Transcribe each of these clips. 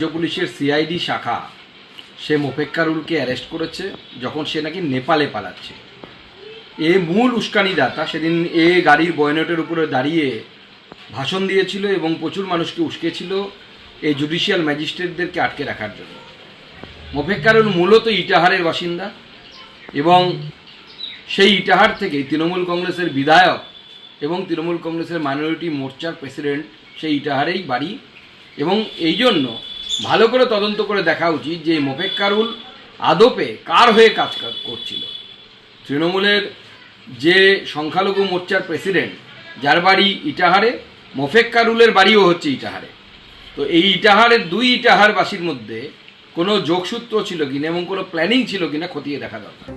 রাজ্য পুলিশের সিআইডি শাখা সে মোফেক্কারুলকে অ্যারেস্ট করেছে যখন সে নাকি নেপালে পালাচ্ছে। এ মূল উস্কানিদাতা। সেদিন গাড়ির বয়নেটের উপরে দাঁড়িয়ে ভাষণ দিয়েছিল এবং প্রচুর মানুষকে উস্কেছিল এই জুডিশিয়াল ম্যাজিস্ট্রেটদেরকে আটকে রাখার জন্য। মোফেক্কারুল মূলত ইটাহারের বাসিন্দা এবং সেই ইটাহার থেকেই তৃণমূল কংগ্রেসের বিধায়ক এবং তৃণমূল কংগ্রেসের মাইনরিটি মোর্চার প্রেসিডেন্ট সেই ইটাহারেই বাড়ি। এবং এই জন্য ভালো করে তদন্ত করে দেখা উচিত যে মোফেক্কারুল আদপে কার হয়ে কাজ করছিল। তৃণমূলের যে সংখ্যালঘু মোর্চার প্রেসিডেন্ট যার বাড়ি ইটাহারে, মোফেক্কারুলের বাড়িও হচ্ছে ইটাহারে। তো এই ইটাহারের দুই ইটাহারবাসীর মধ্যে কোনো যোগসূত্র ছিল কিনা এবং কোনো প্ল্যানিং ছিল কিনা খতিয়ে দেখা দরকার।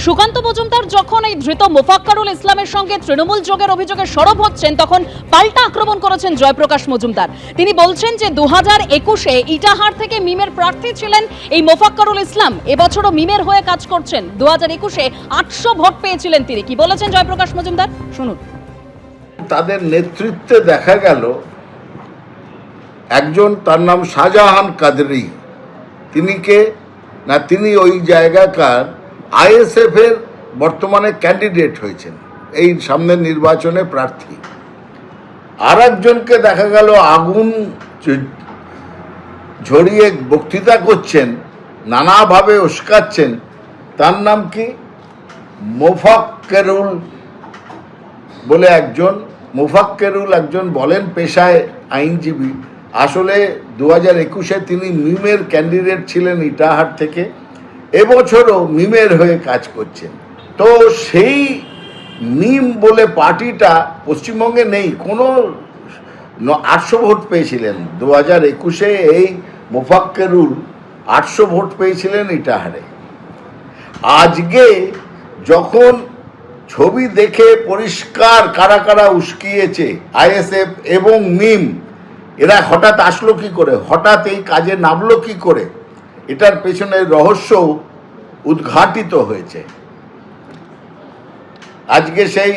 সুকান্ত মজুমদার যখন এই ধৃত মোফাক্কারুল ইসলামের সঙ্গে তৃণমূল যোগের অভিযোগে সরব হচ্ছেন তখন পাল্টা আক্রমণ করেছেন জয়প্রকাশ মজুমদার। তিনি বলছেন যে 2021-এ ইটাহার থেকে মিমের প্রার্থী ছিলেন এই মোফাক্কারুল ইসলাম, এবছরও মিমের হয়ে কাজ করছেন। 2021-এ 800 ভোট পেয়েছিলেন তিনি। কি বলেছেন জয়প্রকাশ মজুমদার, শুনুন। তাদের নেতৃত্বে দেখা গেল একজন, তার নাম শাহজাহান কাদরি। তিনি ওই জায়গাকার আইএসএফ এর বর্তমানে ক্যান্ডিডেট হয়েছেন, এই সামনের নির্বাচনে প্রার্থী। আর একজনকে দেখা গেল আগুন ঝরিয়ে বক্তৃতা করছেন, নানাভাবে উস্কাচ্ছেন। তার নাম কি? মোফাক্কেরুল বলে একজন। মোফাক্কেরুল একজন বলেন পেশায় আইনজীবী, আসলে 2021-এ তিনি মিমের ক্যান্ডিডেট ছিলেন ইটাহার থেকে, এবছরও মিমের হয়ে কাজ করছেন। তো সেই মিম বলে পার্টিটা পশ্চিমবঙ্গে নেই, কোনো 800 ভোট পেয়েছিলেন 2021-এ। এই মোফাক্কেরুল 800 ভোট পেয়েছিলেন ইটাহারে। আজকে যখন ছবি দেখে পরিষ্কার কারা কারা উস্কিয়েছে, আইএসএফ এবং মিম, এরা হঠাৎ আসলো কি করে, হঠাৎ এই কাজে নামলো কি করে, এটার পেছনে রহস্য উদ্ঘাটিত হয়েছে। আজকে সেই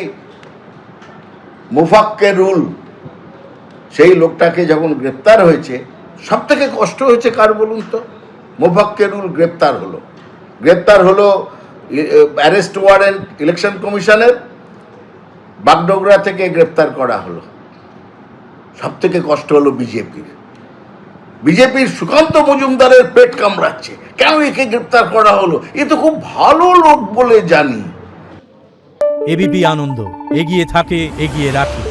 মোফাক্কেরুল, সেই লোকটাকে যখন গ্রেপ্তার হয়েছে, সব থেকে কষ্ট হয়েছে কার বলুন তো? মোফাক্কেরুল গ্রেপ্তার হলো অ্যারেস্ট ওয়ারেন্ট ইলেকশন কমিশনের, বাগডোগরা থেকে গ্রেপ্তার করা হলো। সব থেকে কষ্ট হলো বিজেপির সুকান্ত মজুমদারের পেট কামড়াচ্ছে, কেন একে গ্রেপ্তার করা হলো? এ তো খুব ভালো লোক বলে জানি। এবিপি আনন্দ, এগিয়ে থাকে, এগিয়ে রাখে।